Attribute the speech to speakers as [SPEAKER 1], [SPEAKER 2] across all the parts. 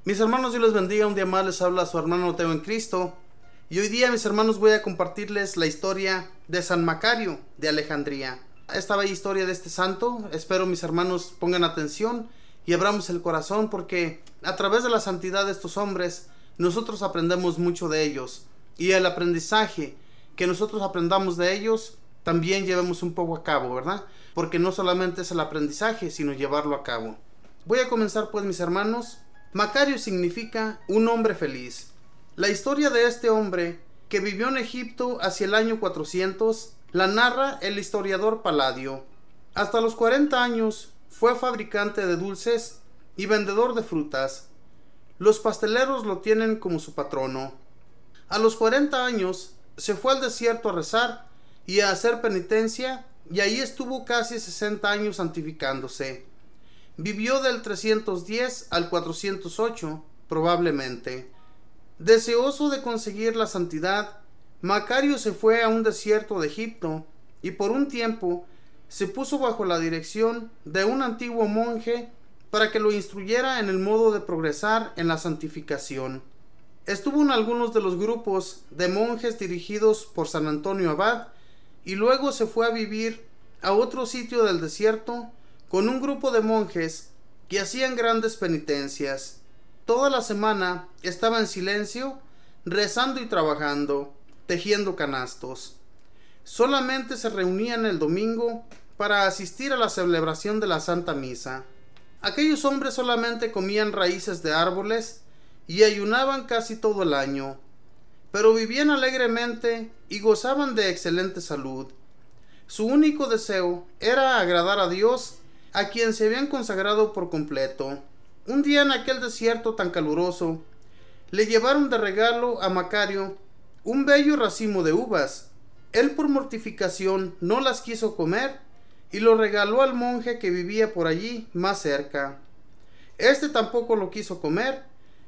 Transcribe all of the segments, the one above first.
[SPEAKER 1] Mis hermanos, Dios les bendiga. Un día más les habla su hermano Teo en Cristo. Y hoy día, mis hermanos, voy a compartirles la historia de San Macario de Alejandría. Esta bella historia de este santo, espero mis hermanos pongan atención y abramos el corazón, porque a través de la santidad de estos hombres, nosotros aprendemos mucho de ellos. Y el aprendizaje que nosotros aprendamos de ellos, también llevemos un poco a cabo, ¿verdad? Porque no solamente es el aprendizaje, sino llevarlo a cabo. Voy a comenzar pues, mis hermanos. Macario significa un hombre feliz. La historia de este hombre, que vivió en Egipto hacia el año 400, la narra el historiador Palladio. Hasta los 40 años fue fabricante de dulces y vendedor de frutas. Los pasteleros lo tienen como su patrono. A los 40 años se fue al desierto a rezar y a hacer penitencia, y ahí estuvo casi 60 años santificándose. Vivió del 310 al 408, probablemente. Deseoso de conseguir la santidad, Macario se fue a un desierto de Egipto y por un tiempo se puso bajo la dirección de un antiguo monje para que lo instruyera en el modo de progresar en la santificación. Estuvo en algunos de los grupos de monjes dirigidos por San Antonio Abad y luego se fue a vivir a otro sitio del desierto con un grupo de monjes que hacían grandes penitencias. Toda la semana estaba en silencio, rezando y trabajando, tejiendo canastos. Solamente se reunían el domingo para asistir a la celebración de la Santa Misa. Aquellos hombres solamente comían raíces de árboles y ayunaban casi todo el año, pero vivían alegremente y gozaban de excelente salud. Su único deseo era agradar a Dios, a quien se habían consagrado por completo. Un día en aquel desierto tan caluroso, le llevaron de regalo a Macario un bello racimo de uvas. Él por mortificación no las quiso comer y lo regaló al monje que vivía por allí más cerca. Este tampoco lo quiso comer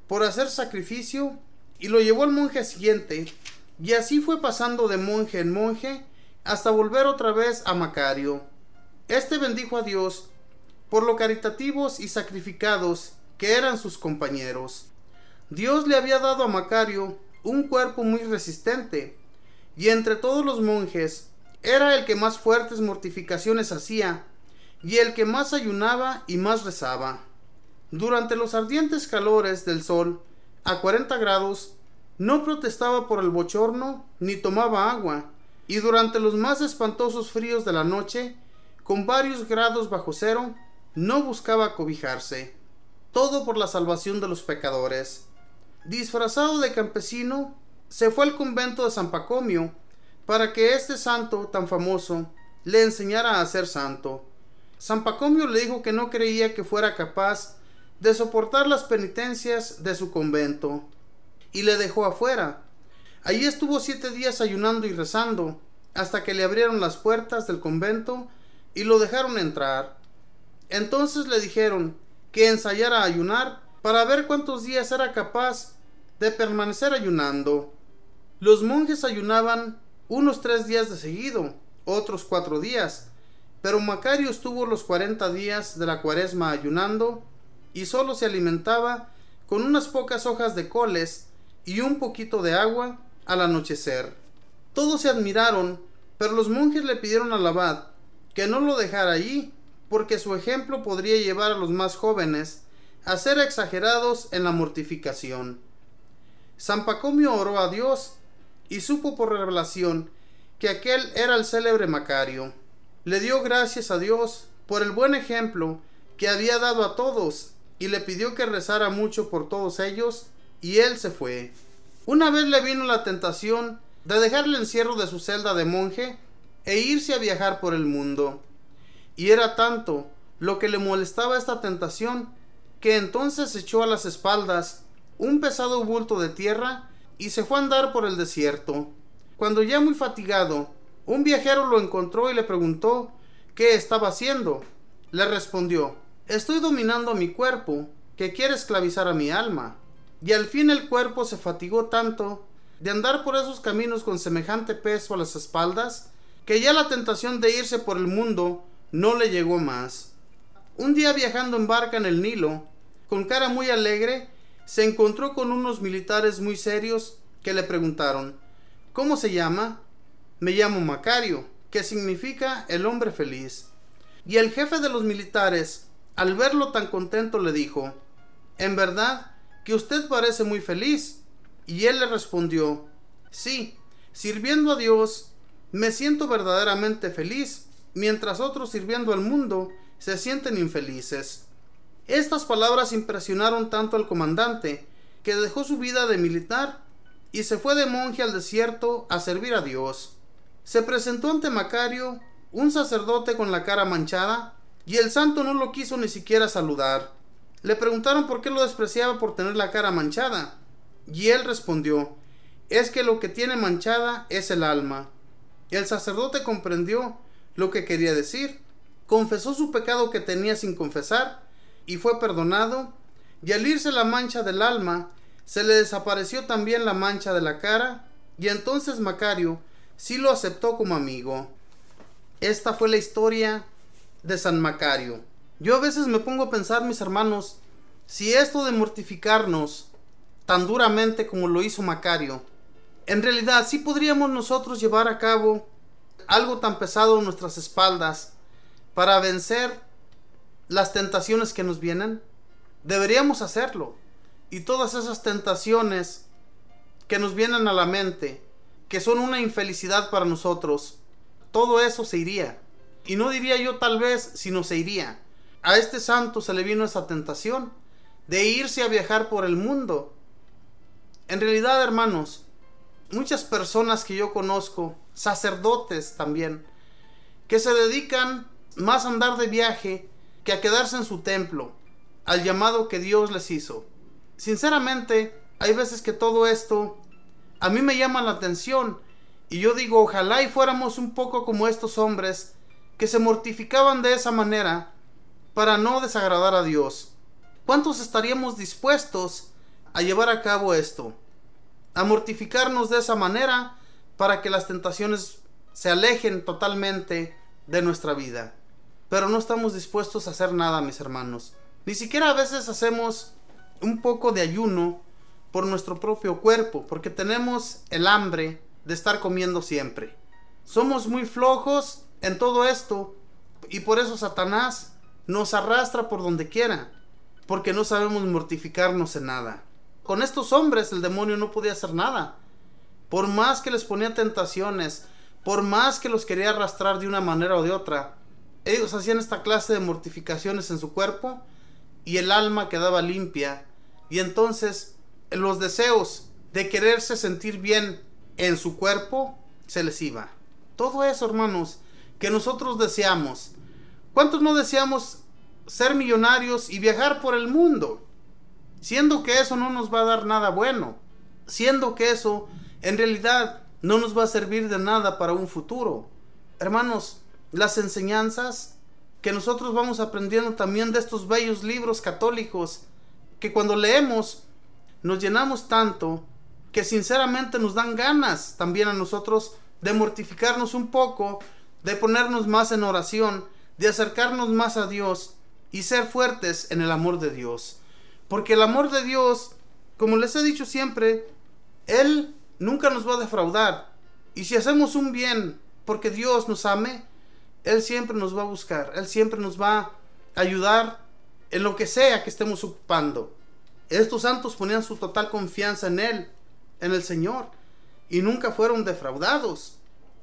[SPEAKER 1] por hacer sacrificio y lo llevó al monje siguiente, y así fue pasando de monje en monje hasta volver otra vez a Macario. Este bendijo a Dios por lo caritativos y sacrificados que eran sus compañeros. Dios le había dado a Macario un cuerpo muy resistente, y entre todos los monjes era el que más fuertes mortificaciones hacía, y el que más ayunaba y más rezaba. Durante los ardientes calores del sol, a 40 grados, no protestaba por el bochorno ni tomaba agua, y durante los más espantosos fríos de la noche, con varios grados bajo cero, no buscaba cobijarse. Todo por la salvación de los pecadores. Disfrazado de campesino, se fue al convento de San Pacomio para que este santo tan famoso le enseñara a ser santo. San Pacomio le dijo que no creía que fuera capaz de soportar las penitencias de su convento y le dejó afuera. Allí estuvo 7 días ayunando y rezando hasta que le abrieron las puertas del convento y lo dejaron entrar. Entonces le dijeron que ensayara a ayunar para ver cuántos días era capaz de permanecer ayunando. Los monjes ayunaban unos 3 días de seguido, otros 4 días, pero Macario estuvo los 40 días de la cuaresma ayunando y solo se alimentaba con unas pocas hojas de coles y un poquito de agua al anochecer. Todos se admiraron, pero los monjes le pidieron al abad que no lo dejara allí, porque su ejemplo podría llevar a los más jóvenes a ser exagerados en la mortificación. San Pacomio oró a Dios y supo por revelación que aquel era el célebre Macario. Le dio gracias a Dios por el buen ejemplo que había dado a todos y le pidió que rezara mucho por todos ellos, y él se fue. Una vez le vino la tentación de dejar el encierro de su celda de monje e irse a viajar por el mundo. Y era tanto lo que le molestaba esta tentación, que entonces echó a las espaldas un pesado bulto de tierra y se fue a andar por el desierto. Cuando ya muy fatigado, un viajero lo encontró y le preguntó qué estaba haciendo. Le respondió: estoy dominando mi cuerpo, que quiere esclavizar a mi alma. Y al fin el cuerpo se fatigó tanto de andar por esos caminos con semejante peso a las espaldas, que ya la tentación de irse por el mundo no le llegó más. Un día, viajando en barca en el Nilo, con cara muy alegre, se encontró con unos militares muy serios que le preguntaron: ¿cómo se llama? Me llamo Macario, que significa el hombre feliz. Y el jefe de los militares, al verlo tan contento, le dijo: en verdad que usted parece muy feliz. Y él le respondió: sí, sirviendo a Dios me siento verdaderamente feliz, mientras otros sirviendo al mundo se sienten infelices. Estas palabras impresionaron tanto al comandante que dejó su vida de militar y se fue de monje al desierto a servir a Dios. Se presentó ante Macario un sacerdote con la cara manchada, y el santo no lo quiso ni siquiera saludar. Le preguntaron por qué lo despreciaba por tener la cara manchada, y él respondió: es que lo que tiene manchada es el alma. El sacerdote comprendió lo que quería decir, confesó su pecado que tenía sin confesar, y fue perdonado, y al irse la mancha del alma, se le desapareció también la mancha de la cara, y entonces Macario sí lo aceptó como amigo. Esta fue la historia de San Macario. Yo a veces me pongo a pensar, mis hermanos, si esto de mortificarnos tan duramente como lo hizo Macario, en realidad sí podríamos nosotros llevar a cabo algo tan pesado en nuestras espaldas para vencer las tentaciones que nos vienen. Deberíamos hacerlo. Y todas esas tentaciones que nos vienen a la mente, que son una infelicidad para nosotros, todo eso se iría. Y no diría yo tal vez, sino se iría. A este santo se le vino esa tentación de irse a viajar por el mundo. En realidad, hermanos, muchas personas que yo conozco, sacerdotes también, que se dedican más a andar de viaje que a quedarse en su templo, al llamado que Dios les hizo. Sinceramente, hay veces que todo esto a mí me llama la atención, y yo digo, ojalá y fuéramos un poco como estos hombres que se mortificaban de esa manera para no desagradar a Dios. ¿Cuántos estaríamos dispuestos a llevar a cabo esto? A mortificarnos de esa manera para que las tentaciones se alejen totalmente de nuestra vida. Pero no estamos dispuestos a hacer nada, mis hermanos. Ni siquiera a veces hacemos un poco de ayuno por nuestro propio cuerpo, porque tenemos el hambre de estar comiendo siempre. Somos muy flojos en todo esto, y por eso Satanás nos arrastra por donde quiera, porque no sabemos mortificarnos en nada. Con estos hombres el demonio no podía hacer nada. Por más que les ponía tentaciones, por más que los quería arrastrar de una manera o de otra, ellos hacían esta clase de mortificaciones en su cuerpo y el alma quedaba limpia, y entonces los deseos de quererse sentir bien en su cuerpo se les iba. Todo eso, hermanos, que nosotros deseamos. ¿Cuántos no deseamos ser millonarios y viajar por el mundo? Siendo que eso no nos va a dar nada bueno, siendo que eso en realidad no nos va a servir de nada para un futuro. Hermanos, las enseñanzas que nosotros vamos aprendiendo también de estos bellos libros católicos, que cuando leemos nos llenamos tanto que sinceramente nos dan ganas también a nosotros de mortificarnos un poco, de ponernos más en oración, de acercarnos más a Dios y ser fuertes en el amor de Dios. Porque el amor de Dios, como les he dicho siempre, Él nunca nos va a defraudar. Y si hacemos un bien porque Dios nos ame, Él siempre nos va a buscar, Él siempre nos va a ayudar en lo que sea que estemos ocupando. Estos santos ponían su total confianza en Él, en el Señor, y nunca fueron defraudados.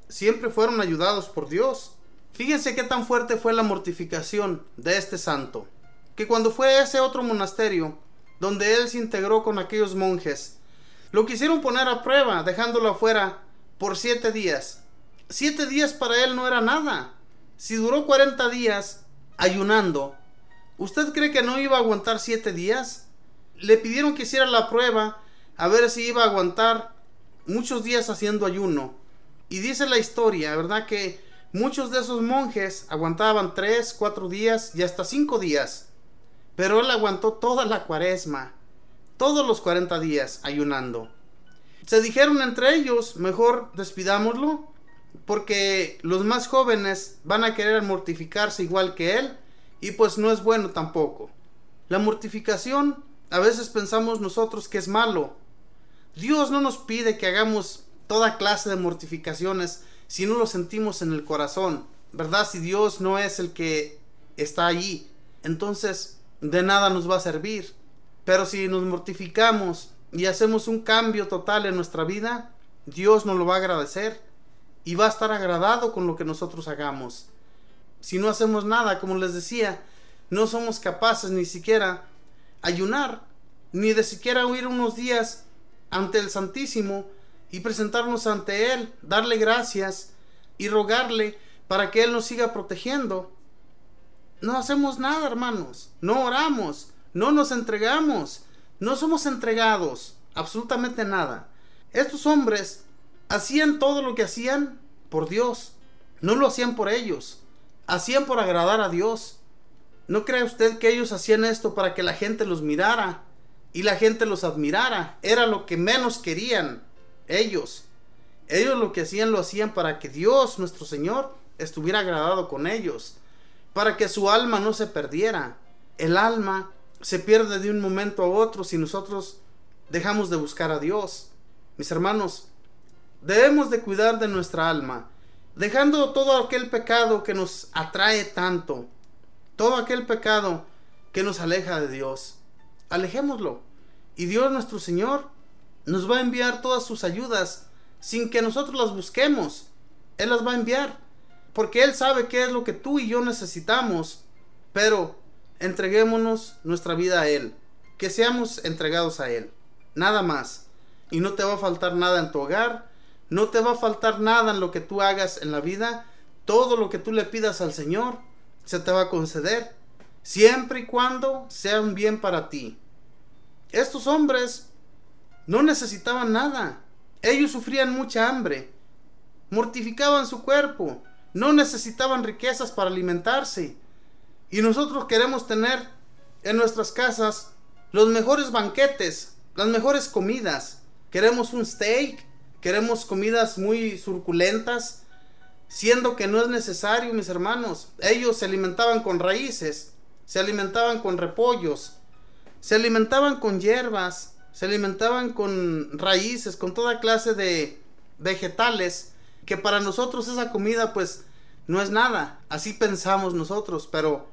[SPEAKER 1] Siempre fueron ayudados por Dios. Fíjense qué tan fuerte fue la mortificación de este santo, que cuando fue a ese otro monasterio, donde él se integró con aquellos monjes, lo quisieron poner a prueba, dejándolo afuera por 7 días. 7 días para él no era nada. Si duró 40 días ayunando, ¿usted cree que no iba a aguantar 7 días? Le pidieron que hiciera la prueba, a ver si iba a aguantar muchos días haciendo ayuno. Y dice la historia, ¿verdad?, que muchos de esos monjes aguantaban 3, 4 días y hasta 5 días. Pero él aguantó toda la cuaresma, todos los 40 días ayunando. Se dijeron entre ellos, mejor despidámoslo, porque los más jóvenes van a querer mortificarse igual que él, y pues no es bueno tampoco. La mortificación A veces pensamos nosotros que es malo. Dios no nos pide que hagamos toda clase de mortificaciones si no lo sentimos en el corazón, ¿verdad? Si Dios no es el que está allí, entonces de nada nos va a servir. Pero si nos mortificamos y hacemos un cambio total en nuestra vida, Dios nos lo va a agradecer y va a estar agradado con lo que nosotros hagamos. Si no hacemos nada, como les decía, no somos capaces ni siquiera ayunar, ni de siquiera huir unos días ante el Santísimo y presentarnos ante Él, darle gracias y rogarle para que Él nos siga protegiendo. No hacemos nada, hermanos, no oramos, no nos entregamos, no somos entregados, absolutamente nada. Estos hombres hacían todo lo que hacían por Dios, no lo hacían por ellos, hacían por agradar a Dios. ¿No cree usted que ellos hacían esto para que la gente los mirara y la gente los admirara? Era lo que menos querían ellos. Ellos lo que hacían lo hacían para que Dios, nuestro Señor, estuviera agradado con ellos, para que su alma no se perdiera. El alma se pierde de un momento a otro si nosotros dejamos de buscar a Dios. Mis hermanos, debemos de cuidar de nuestra alma, dejando todo aquel pecado que nos atrae tanto, todo aquel pecado que nos aleja de Dios. Alejémoslo, y Dios nuestro Señor nos va a enviar todas sus ayudas sin que nosotros las busquemos. Él las va a enviar, porque Él sabe qué es lo que tú y yo necesitamos. Pero entreguémonos nuestra vida a Él, que seamos entregados a Él, nada más. Y no te va a faltar nada en tu hogar, no te va a faltar nada en lo que tú hagas en la vida. Todo lo que tú le pidas al Señor se te va a conceder, siempre y cuando sea un bien para ti. Estos hombres no necesitaban nada. Ellos sufrían mucha hambre, mortificaban su cuerpo, no necesitaban riquezas para alimentarse. Y nosotros queremos tener en nuestras casas los mejores banquetes, las mejores comidas. Queremos un steak, queremos comidas muy suculentas, siendo que no es necesario, mis hermanos. Ellos se alimentaban con raíces, se alimentaban con repollos, se alimentaban con hierbas, se alimentaban con raíces, con toda clase de vegetales, que para nosotros esa comida pues no es nada. Así pensamos nosotros, pero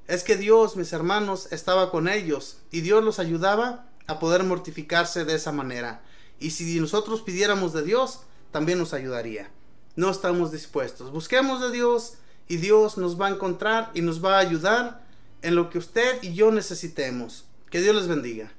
[SPEAKER 1] es que Dios, mis hermanos, estaba con ellos y Dios los ayudaba a poder mortificarse de esa manera. Y si nosotros pidiéramos de Dios, también nos ayudaría. No estamos dispuestos. Busquemos de Dios y Dios nos va a encontrar y nos va a ayudar en lo que usted y yo necesitemos. Que Dios les bendiga.